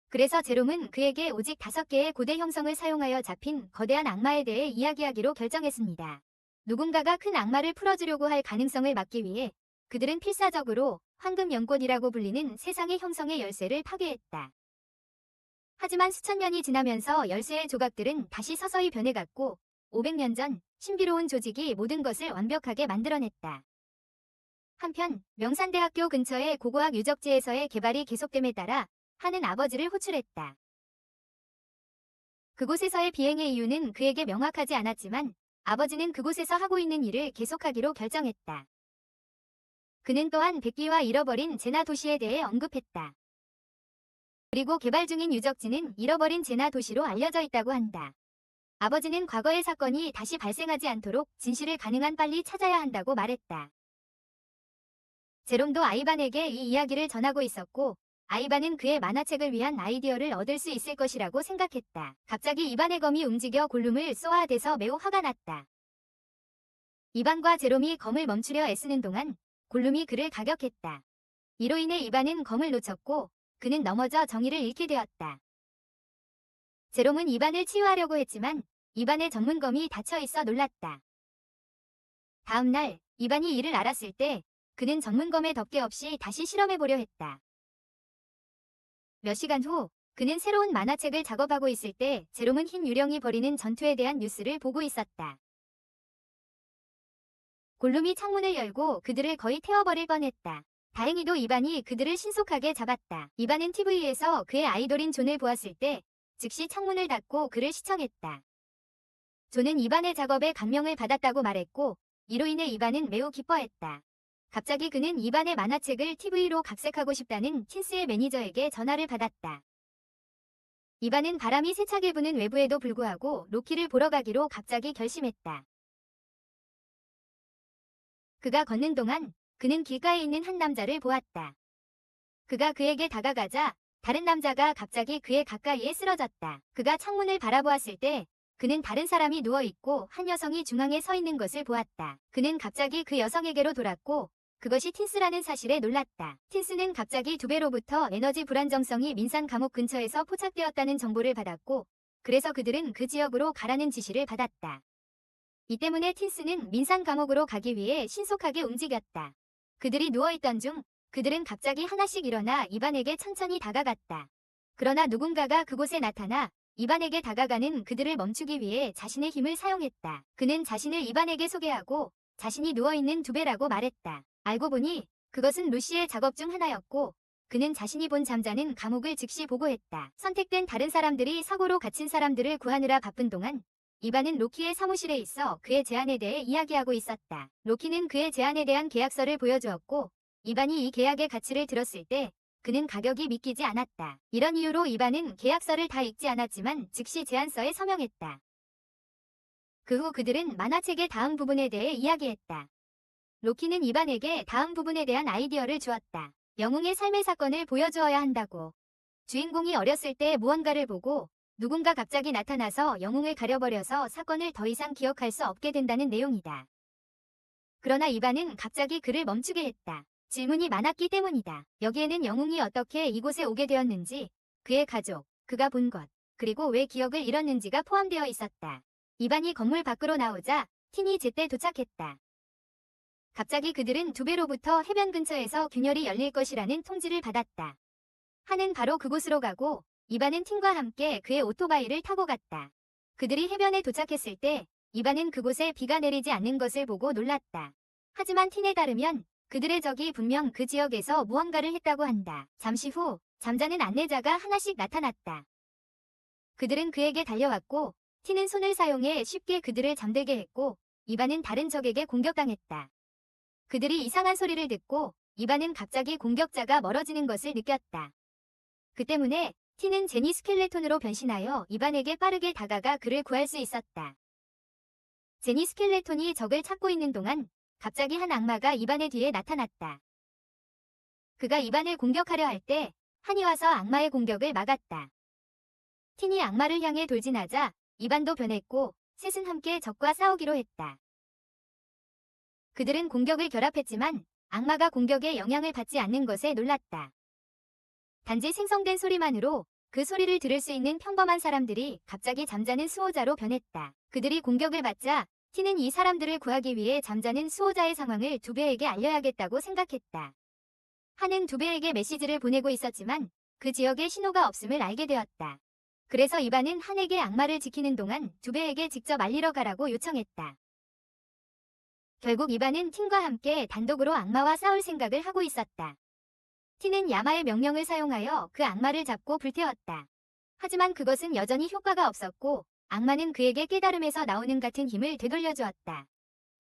그래서 제롬은 그에게 오직 5개의 고대 형성을 사용하여 잡힌 거대한 악마에 대해 이야기하기로 결정했습니다. 누군가가 큰 악마를 풀어주려고 할 가능성을 막기 위해 그들은 필사적으로 황금 연꽃이라고 불리는 세상의 형성의 열쇠를 파괴했다. 하지만 수천 년이 지나면서 열쇠의 조각들은 다시 서서히 변해갔고 500년 전 신비로운 조직이 모든 것을 완벽하게 만들어냈다. 한편 명산대학교 근처의 고고학 유적지에서의 개발이 계속됨에 따라 한은 아버지를 호출했다. 그곳에서의 비행의 이유는 그에게 명확하지 않았지만 아버지는 그곳에서 하고 있는 일을 계속하기로 결정했다. 그는 또한 백기와 잃어버린 제나 도시에 대해 언급했다. 그리고 개발 중인 유적지는 잃어버린 제나 도시로 알려져 있다고 한다. 아버지는 과거의 사건이 다시 발생하지 않도록 진실을 가능한 빨리 찾아야 한다고 말했다. 제롬도 아이반에게 이 이야기를 전하고 있었고 아이반은 그의 만화책을 위한 아이디어를 얻을 수 있을 것이라고 생각했다. 갑자기 이반의 검이 움직여 골룸을 쏘아대서 매우 화가 났다. 이반과 제롬이 검을 멈추려 애쓰는 동안 골룸이 그를 가격했다. 이로 인해 이반은 검을 놓쳤고 그는 넘어져 정의를 잃게 되었다. 제롬은 이반을 치유하려고 했지만 이반의 전문검이 닫혀 있어 놀랐다. 다음 날 이반이 이를 알았을 때 그는 전문검에 덮개 없이 다시 실험해보려 했다. 몇 시간 후 그는 새로운 만화책을 작업하고 있을 때 제롬은 흰 유령이 벌이는 전투에 대한 뉴스를 보고 있었다. 골룸이 창문을 열고 그들을 거의 태워버릴 뻔했다. 다행히도 이반이 그들을 신속하게 잡았다. 이반은 TV에서 그의 아이돌인 존을 보았을 때 즉시 창문을 닫고 그를 시청했다. 존은 이반의 작업에 감명을 받았다고 말했고 이로 인해 이반은 매우 기뻐했다. 갑자기 그는 이반의 만화책을 TV로 각색하고 싶다는 틴스의 매니저에게 전화를 받았다. 이반은 바람이 세차게 부는 외부에도 불구하고 로키를 보러 가기로 갑자기 결심했다. 그가 걷는 동안 그는 길가에 있는 한 남자를 보았다. 그가 그에게 다가가자 다른 남자가 갑자기 그의 가까이에 쓰러졌다. 그가 창문을 바라보았을 때 그는 다른 사람이 누워있고 한 여성이 중앙에 서 있는 것을 보았다. 그는 갑자기 그 여성에게로 돌았고 그것이 틴스라는 사실에 놀랐다. 틴스는 갑자기 두배로부터 에너지 불안정성이 민산 감옥 근처에서 포착되었다는 정보를 받았고 그래서 그들은 그 지역으로 가라는 지시를 받았다. 이 때문에 틴스는 민산 감옥으로 가기 위해 신속하게 움직였다. 그들이 누워있던 중 그들은 갑자기 하나씩 일어나 이반에게 천천히 다가갔다. 그러나 누군가가 그곳에 나타나 이반에게 다가가는 그들을 멈추기 위해 자신의 힘을 사용했다. 그는 자신을 이반에게 소개하고 자신이 누워있는 두배라고 말했다. 알고 보니 그것은 루시의 작업 중 하나였고 그는 자신이 본 잠자는 감옥을 즉시 보고했다. 선택된 다른 사람들이 사고로 갇힌 사람들을 구하느라 바쁜 동안 이반은 로키의 사무실에 있어 그의 제안에 대해 이야기하고 있었다. 로키는 그의 제안에 대한 계약서를 보여주었고 이반이 이 계약의 가치를 들었을 때 그는 가격이 믿기지 않았다. 이런 이유로 이반은 계약서를 다 읽지 않았지만 즉시 제안서에 서명했다. 그 후 그들은 만화책의 다음 부분에 대해 이야기했다. 로키는 이반에게 다음 부분에 대한 아이디어를 주었다. 영웅의 삶의 사건을 보여주어야 한다고. 주인공이 어렸을 때 무언가를 보고 누군가 갑자기 나타나서 영웅을 가려버려서 사건을 더 이상 기억할 수 없게 된다는 내용이다. 그러나 이반은 갑자기 그를 멈추게 했다. 질문이 많았기 때문이다. 여기에는 영웅이 어떻게 이곳에 오게 되었는지, 그의 가족, 그가 본 것, 그리고 왜 기억을 잃었는지가 포함되어 있었다. 이반이 건물 밖으로 나오자 틴이 제때 도착했다. 갑자기 그들은 두 배로부터 해변 근처에서 균열이 열릴 것이라는 통지를 받았다. 한은 바로 그곳으로 가고 이반은 틴과 함께 그의 오토바이를 타고 갔다. 그들이 해변에 도착했을 때 이반은 그곳에 비가 내리지 않는 것을 보고 놀랐다. 하지만 틴에 따르면 그들의 적이 분명 그 지역에서 무언가를 했다고 한다. 잠시 후 잠자는 안내자가 하나씩 나타났다. 그들은 그에게 달려왔고 틴은 손을 사용해 쉽게 그들을 잠들게 했고 이반은 다른 적에게 공격당했다. 그들이 이상한 소리를 듣고 이반은 갑자기 공격자가 멀어지는 것을 느꼈다. 그 때문에 틴은 제니 스켈레톤으로 변신하여 이반에게 빠르게 다가가 그를 구할 수 있었다. 제니 스켈레톤이 적을 찾고 있는 동안 갑자기 한 악마가 이반의 뒤에 나타났다. 그가 이반을 공격하려 할 때 한이 와서 악마의 공격을 막았다. 틴이 악마를 향해 돌진하자 이반도 변했고 셋은 함께 적과 싸우기로 했다. 그들은 공격을 결합했지만 악마가 공격에 영향을 받지 않는 것에 놀랐다. 단지 생성된 소리만으로 그 소리를 들을 수 있는 평범한 사람들이 갑자기 잠자는 수호자로 변했다. 그들이 공격을 받자 틴은 이 사람들을 구하기 위해 잠자는 수호자의 상황을 두배에게 알려야겠다고 생각했다. 한은 두배에게 메시지를 보내고 있었지만 그 지역에 신호가 없음을 알게 되었다. 그래서 이반은 한에게 악마를 지키는 동안 두배에게 직접 알리러 가라고 요청했다. 결국 이반은 틴과 함께 단독으로 악마와 싸울 생각을 하고 있었다. 틴은 야마의 명령을 사용하여 그 악마를 잡고 불태웠다. 하지만 그것은 여전히 효과가 없었고 악마는 그에게 깨달음에서 나오는 같은 힘을 되돌려 주었다.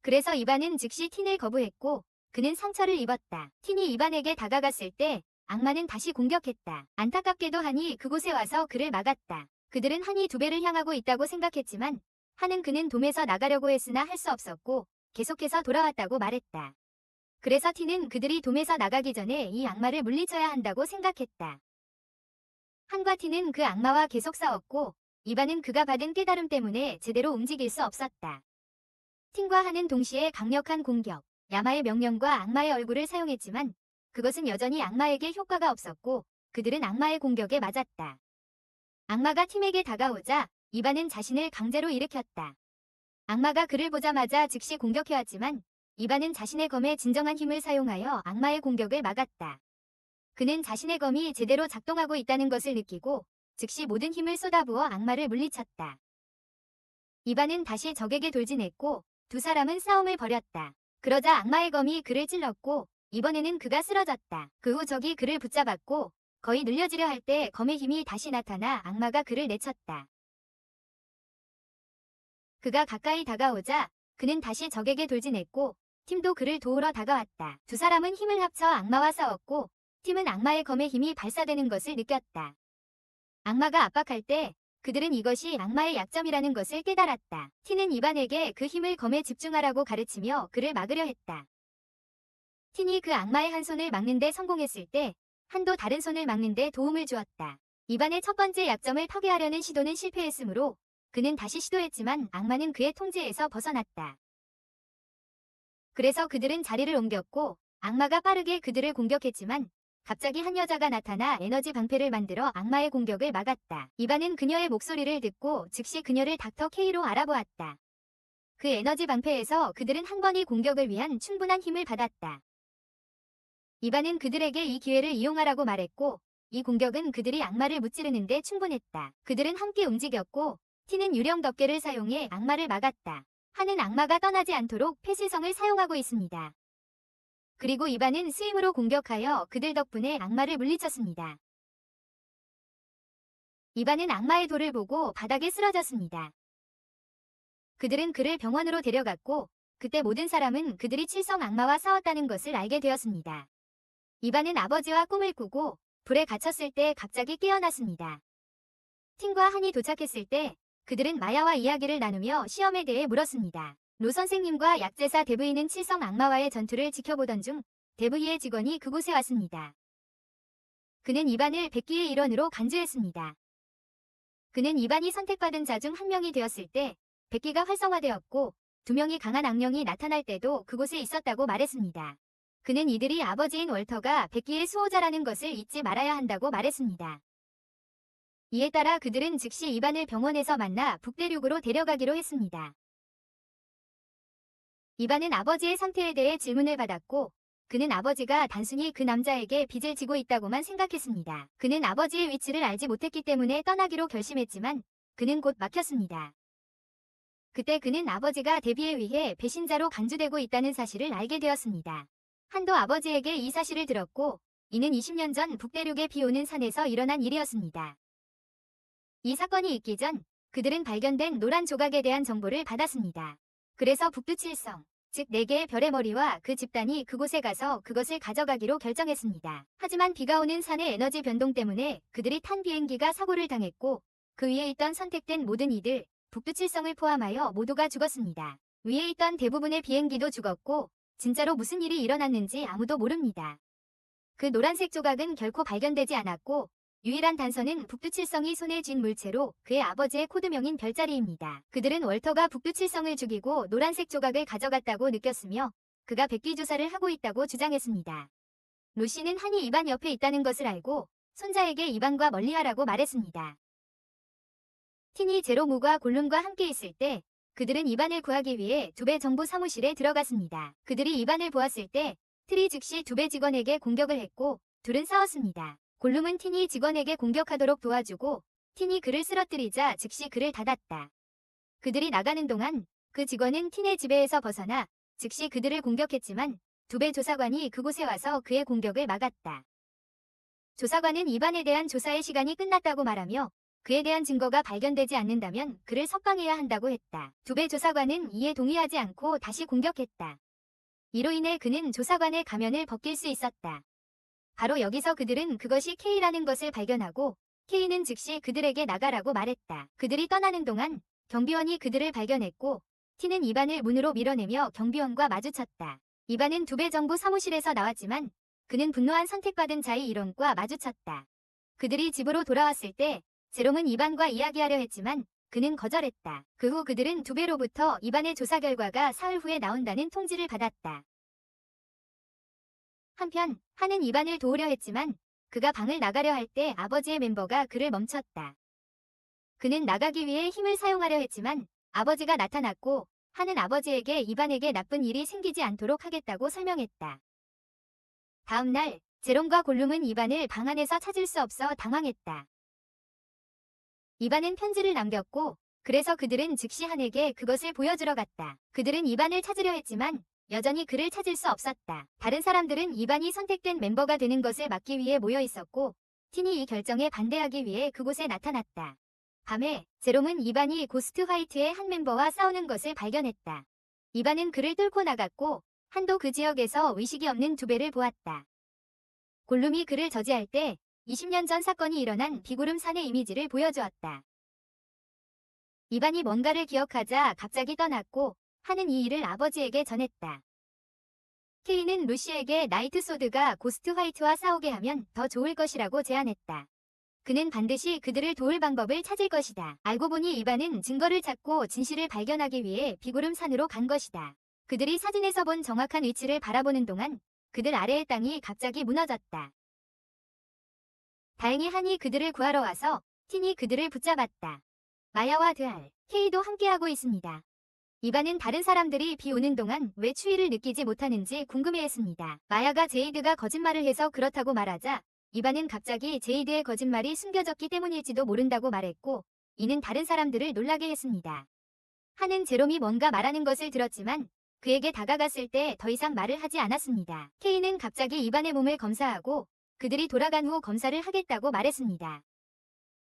그래서 이반은 즉시 틴을 거부했고 그는 상처를 입었다. 틴이 이반에게 다가갔을 때 악마는 다시 공격했다. 안타깝게도 한이 그곳에 와서 그를 막았다. 그들은 한이 두배를 향하고 있다고 생각했지만 한은 그는 돔에서 나가려고 했으나 할 수 없었고 계속해서 돌아왔다고 말했다. 그래서 틴은 그들이 돔에서 나가기 전에 이 악마를 물리쳐야 한다고 생각했다. 한과 틴은 그 악마와 계속 싸웠고 이반은 그가 받은 깨달음 때문에 제대로 움직일 수 없었다. 틴과 한은 동시에 강력한 공격, 야마의 명령과 악마의 얼굴을 사용했지만 그것은 여전히 악마에게 효과가 없었고 그들은 악마의 공격에 맞았다. 악마가 팀에게 다가오자 이반은 자신을 강제로 일으켰다. 악마가 그를 보자마자 즉시 공격해왔지만 이반은 자신의 검에 진정한 힘을 사용하여 악마의 공격을 막았다. 그는 자신의 검이 제대로 작동하고 있다는 것을 느끼고 즉시 모든 힘을 쏟아부어 악마를 물리쳤다. 이반은 다시 적에게 돌진했고 두 사람은 싸움을 벌였다. 그러자 악마의 검이 그를 찔렀고 이번에는 그가 쓰러졌다. 그 후 적이 그를 붙잡았고 거의 늘려지려 할 때 검의 힘이 다시 나타나 악마가 그를 내쳤다. 그가 가까이 다가오자 그는 다시 적에게 돌진했고 팀도 그를 도우러 다가왔다. 두 사람은 힘을 합쳐 악마와 싸웠고 팀은 악마의 검의 힘이 발사되는 것을 느꼈다. 악마가 압박할 때 그들은 이것이 악마의 약점이라는 것을 깨달았다. 틴은 이반에게 그 힘을 검에 집중하라고 가르치며 그를 막으려 했다. 틴이 그 악마의 한 손을 막는 데 성공했을 때 한도 다른 손을 막는 데 도움을 주었다. 이반의 첫 번째 약점을 파괴하려는 시도는 실패했으므로 그는 다시 시도했지만 악마는 그의 통제에서 벗어났다. 그래서 그들은 자리를 옮겼고 악마가 빠르게 그들을 공격했지만 갑자기 한 여자가 나타나 에너지 방패를 만들어 악마의 공격을 막았다. 이반은 그녀의 목소리를 듣고 즉시 그녀를 닥터 K로 알아보았다. 그 에너지 방패에서 그들은 한 번의 공격을 위한 충분한 힘을 받았다. 이반은 그들에게 이 기회를 이용하라고 말했고 이 공격은 그들이 악마를 무찌르는 데 충분했다. 그들은 함께 움직였고 틴은 유령 덮개를 사용해 악마를 막았다. 한은 악마가 떠나지 않도록 폐쇄성을 사용하고 있습니다. 그리고 이반은 스윙으로 공격하여 그들 덕분에 악마를 물리쳤습니다. 이반은 악마의 돌을 보고 바닥에 쓰러졌습니다. 그들은 그를 병원으로 데려갔고 그때 모든 사람은 그들이 칠성 악마와 싸웠다는 것을 알게 되었습니다. 이반은 아버지와 꿈을 꾸고 불에 갇혔을 때 갑자기 깨어났습니다. 틴과 한이 도착했을 때 그들은 마야와 이야기를 나누며 시험에 대해 물었습니다. 로 선생님과 약제사 데브이는 칠성 악마와의 전투를 지켜보던 중 데브이의 직원이 그곳에 왔습니다. 그는 이반을 백기의 일원으로 간주했습니다. 그는 이반이 선택받은 자 중 한 명이 되었을 때 백기가 활성화되었고 2명이 강한 악령이 나타날 때도 그곳에 있었다고 말했습니다. 그는 이들이 아버지인 월터가 백기의 수호자라는 것을 잊지 말아야 한다고 말했습니다. 이에 따라 그들은 즉시 이반을 병원에서 만나 북대륙으로 데려가기로 했습니다. 이반은 아버지의 상태에 대해 질문을 받았고 그는 아버지가 단순히 그 남자에게 빚을 지고 있다고만 생각했습니다. 그는 아버지의 위치를 알지 못했기 때문에 떠나기로 결심했지만 그는 곧 막혔습니다. 그때 그는 아버지가 데비에 의해 배신자로 간주되고 있다는 사실을 알게 되었습니다. 한도 아버지에게 이 사실을 들었고 이는 20년 전 북대륙에 비 오는 산에서 일어난 일이었습니다. 이 사건이 있기 전 그들은 발견된 노란 조각에 대한 정보를 받았습니다. 그래서 북두칠성, 즉 4개의 별의 머리와 그 집단이 그곳에 가서 그것을 가져가기로 결정했습니다. 하지만 비가 오는 산의 에너지 변동 때문에 그들이 탄 비행기가 사고를 당했고 그 위에 있던 선택된 모든 이들, 북두칠성을 포함하여 모두가 죽었습니다. 위에 있던 대부분의 비행기도 죽었고 진짜로 무슨 일이 일어났는지 아무도 모릅니다. 그 노란색 조각은 결코 발견되지 않았고 유일한 단서는 북두칠성이 손에 쥔 물체로 그의 아버지의 코드명인 별자리입니다. 그들은 월터가 북두칠성을 죽이고 노란색 조각을 가져갔다고 느꼈으며 그가 백기 조사를 하고 있다고 주장했습니다. 루시는 한이 이반 옆에 있다는 것을 알고 손자에게 이반과 멀리하라고 말했습니다. 틴이 제로무과 골룸과 함께 있을 때 그들은 이반을 구하기 위해 두배 정부 사무실에 들어갔습니다. 그들이 이반을 보았을 때 트리 즉시 두배 직원에게 공격을 했고 둘은 싸웠습니다. 골룸은 틴이 직원에게 공격하도록 도와주고 틴이 그를 쓰러뜨리자 즉시 그를 닫았다. 그들이 나가는 동안 그 직원은 틴의 지배에서 벗어나 즉시 그들을 공격했지만 두배 조사관이 그곳에 와서 그의 공격을 막았다. 조사관은 이반에 대한 조사의 시간이 끝났다고 말하며 그에 대한 증거가 발견되지 않는다면 그를 석방해야 한다고 했다. 두배 조사관은 이에 동의하지 않고 다시 공격했다. 이로 인해 그는 조사관의 가면을 벗길 수 있었다. 바로 여기서 그들은 그것이 K라는 것을 발견하고 K는 즉시 그들에게 나가라고 말했다. 그들이 떠나는 동안 경비원이 그들을 발견했고 T는 이반을 문으로 밀어내며 경비원과 마주쳤다. 이반은 두배 정부 사무실에서 나왔지만 그는 분노한 선택받은 자의 일원과 마주쳤다. 그들이 집으로 돌아왔을 때 제롬은 이반과 이야기하려 했지만 그는 거절했다. 그 후 그들은 두배로부터 이반의 조사 결과가 사흘 후에 나온다는 통지를 받았다. 한편 한은 이반을 도우려 했지만 그가 방을 나가려 할 때 아버지의 멤버가 그를 멈췄다. 그는 나가기 위해 힘을 사용하려 했지만 아버지가 나타났고 한은 아버지에게 이반에게 나쁜 일이 생기지 않도록 하겠다고 설명했다. 다음 날 제롬과 골룸은 이반을 방 안에서 찾을 수 없어 당황했다. 이반은 편지를 남겼고 그래서 그들은 즉시 한에게 그것을 보여주러 갔다. 그들은 이반을 찾으려 했지만 여전히 그를 찾을 수 없었다. 다른 사람들은 이반이 선택된 멤버가 되는 것을 막기 위해 모여 있었고 틴이 이 결정에 반대하기 위해 그곳에 나타났다. 밤에 제롬은 이반이 고스트 화이트의 한 멤버와 싸우는 것을 발견했다. 이반은 그를 뚫고 나갔고 한도 그 지역에서 의식이 없는 두배를 보았다. 골룸이 그를 저지할 때 20년 전 사건이 일어난 비구름 산의 이미지를 보여주었다. 이반이 뭔가를 기억하자 갑자기 떠났고 한은 이 일을 아버지에게 전했다. 케이는 루시에게 나이트 소드가 고스트 화이트와 싸우게 하면 더 좋을 것이라고 제안했다. 그는 반드시 그들을 도울 방법을 찾을 것이다. 알고 보니 이반은 증거를 찾고 진실을 발견하기 위해 비구름 산으로 간 것이다. 그들이 사진에서 본 정확한 위치를 바라보는 동안 그들 아래의 땅이 갑자기 무너졌다. 다행히 한이 그들을 구하러 와서 틴이 그들을 붙잡았다. 마야와 드알, 케이도 함께하고 있습니다. 이반은 다른 사람들이 비 오는 동안 왜 추위를 느끼지 못하는지 궁금해했습니다. 마야가 제이드가 거짓말을 해서 그렇다고 말하자 이반은 갑자기 제이드의 거짓말이 숨겨졌기 때문일지도 모른다고 말했고 이는 다른 사람들을 놀라게 했습니다. 한은 제롬이 뭔가 말하는 것을 들었지만 그에게 다가갔을 때 더 이상 말을 하지 않았습니다. 케이는 갑자기 이반의 몸을 검사하고 그들이 돌아간 후 검사를 하겠다고 말했습니다.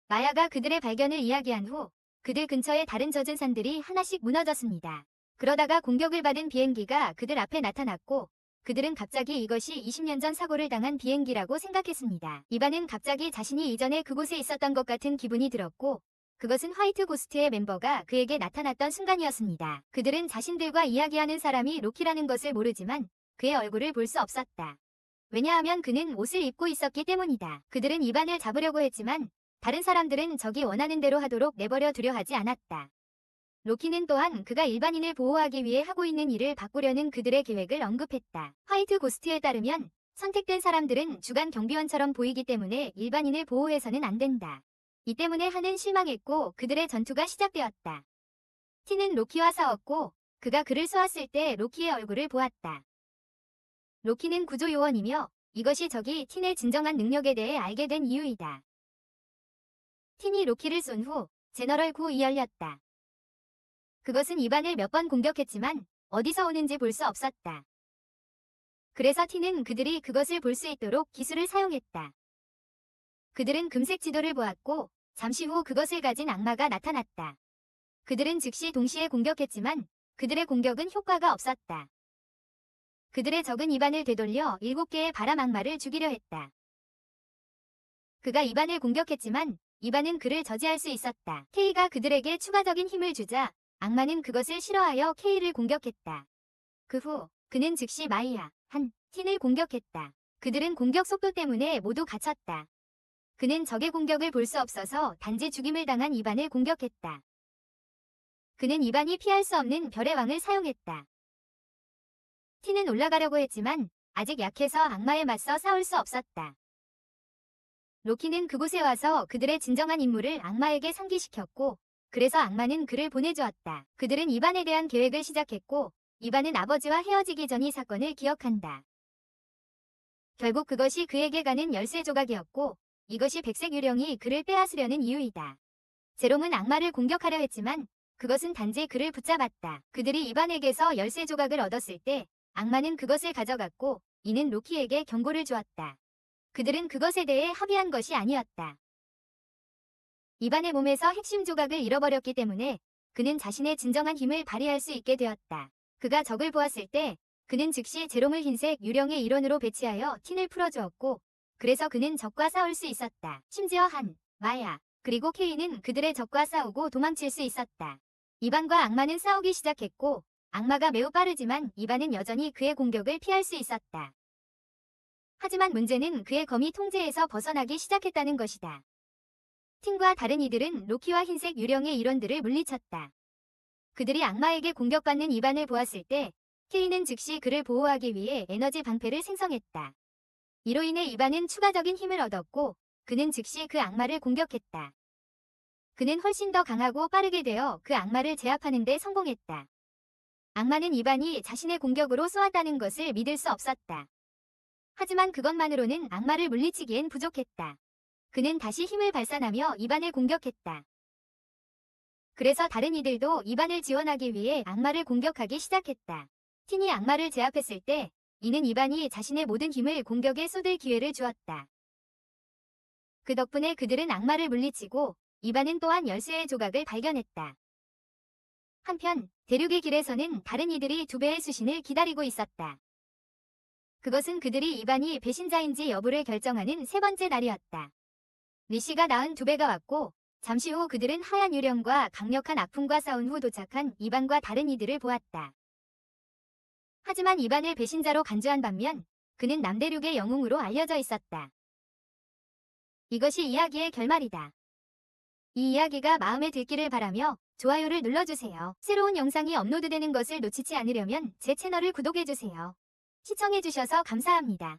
마야가 그들의 발견을 이야기한 후 그들 근처의 다른 젖은 산들이 하나씩 무너졌습니다. 그러다가 공격을 받은 비행기가 그들 앞에 나타났고 그들은 갑자기 이것이 20년 전 사고를 당한 비행기라고 생각했습니다. 이반은 갑자기 자신이 이전에 그곳에 있었던 것 같은 기분이 들었고 그것은 화이트 고스트의 멤버가 그에게 나타났던 순간이었습니다. 그들은 자신들과 이야기하는 사람이 로키라는 것을 모르지만 그의 얼굴을 볼 수 없었다. 왜냐하면 그는 옷을 입고 있었기 때문이다. 그들은 이반을 잡으려고 했지만 다른 사람들은 적이 원하는 대로 하도록 내버려 두려 하지 않았다. 로키는 또한 그가 일반인을 보호하기 위해 하고 있는 일을 바꾸려는 그들의 계획을 언급했다. 화이트 고스트에 따르면 선택된 사람들은 주간 경비원처럼 보이기 때문에 일반인을 보호해서는 안 된다. 이 때문에 한은 실망했고 그들의 전투가 시작되었다. 티는 로키와 싸웠고 그가 그를 쏘았을 때 로키의 얼굴을 보았다. 로키는 구조요원이며 이것이 적이 틴의 진정한 능력에 대해 알게 된 이유이다. 틴이 로키를 쏜 후 제너럴 구이 열렸다. 그것은 이반을 몇 번 공격했지만 어디서 오는지 볼 수 없었다. 그래서 티는 그들이 그것을 볼 수 있도록 기술을 사용했다. 그들은 금색 지도를 보았고 잠시 후 그것을 가진 악마가 나타났다. 그들은 즉시 동시에 공격했지만 그들의 공격은 효과가 없었다. 그들의 적은 이반을 되돌려 7개의 바람 악마를 죽이려 했다. 그가 이반을 공격했지만 이반은 그를 저지할 수 있었다. K가 그들에게 추가적인 힘을 주자 악마는 그것을 싫어하여 K를 공격했다. 그 후 그는 즉시 마이아, 한, 틴을 공격했다. 그들은 공격 속도 때문에 모두 갇혔다. 그는 적의 공격을 볼 수 없어서 단지 죽임을 당한 이반을 공격했다. 그는 이반이 피할 수 없는 별의 왕을 사용했다. 틴은 올라가려고 했지만 아직 약해서 악마에 맞서 싸울 수 없었다. 로키는 그곳에 와서 그들의 진정한 임무를 악마에게 상기시켰고 그래서 악마는 그를 보내주었다. 그들은 이반에 대한 계획을 시작했고 이반은 아버지와 헤어지기 전 이 사건을 기억한다. 결국 그것이 그에게 가는 열쇠 조각이었고 이것이 백색 유령이 그를 빼앗으려는 이유이다. 제롬은 악마를 공격하려 했지만 그것은 단지 그를 붙잡았다. 그들이 이반에게서 열쇠 조각을 얻었을 때 악마는 그것을 가져갔고 이는 로키에게 경고를 주었다. 그들은 그것에 대해 합의한 것이 아니었다. 이반의 몸에서 핵심 조각을 잃어버렸기 때문에 그는 자신의 진정한 힘을 발휘할 수 있게 되었다. 그가 적을 보았을 때 그는 즉시 제롬을 흰색 유령의 일원으로 배치하여 틴을 풀어주었고 그래서 그는 적과 싸울 수 있었다. 심지어 한, 마야, 그리고 케이는 그들의 적과 싸우고 도망칠 수 있었다. 이반과 악마는 싸우기 시작했고 악마가 매우 빠르지만 이반은 여전히 그의 공격을 피할 수 있었다. 하지만 문제는 그의 검이 통제에서 벗어나기 시작했다는 것이다. 틴과 다른 이들은 로키와 흰색 유령의 일원들을 물리쳤다. 그들이 악마에게 공격받는 이반을 보았을 때 케이는 즉시 그를 보호하기 위해 에너지 방패를 생성했다. 이로 인해 이반은 추가적인 힘을 얻었고 그는 즉시 그 악마를 공격했다. 그는 훨씬 더 강하고 빠르게 되어 그 악마를 제압하는 데 성공했다. 악마는 이반이 자신의 공격으로 쏘았다는 것을 믿을 수 없었다. 하지만 그것만으로는 악마를 물리치기엔 부족했다. 그는 다시 힘을 발산하며 이반을 공격했다. 그래서 다른 이들도 이반을 지원하기 위해 악마를 공격하기 시작했다. 틴이 악마를 제압했을 때 이는 이반이 자신의 모든 힘을 공격에 쏟을 기회를 주었다. 그 덕분에 그들은 악마를 물리치고 이반은 또한 열쇠의 조각을 발견했다. 한편 대륙의 길에서는 다른 이들이 2배의 수신을 기다리고 있었다. 그것은 그들이 이반이 배신자인지 여부를 결정하는 세 번째 날이었다. 리시가 낳은 2배가 왔고 잠시 후 그들은 하얀 유령과 강력한 악풍과 싸운 후 도착한 이반과 다른 이들을 보았다. 하지만 이반을 배신자로 간주한 반면 그는 남대륙의 영웅으로 알려져 있었다. 이것이 이야기의 결말이다. 이 이야기가 마음에 들기를 바라며 좋아요를 눌러주세요. 새로운 영상이 업로드되는 것을 놓치지 않으려면 제 채널을 구독해주세요. 시청해주셔서 감사합니다.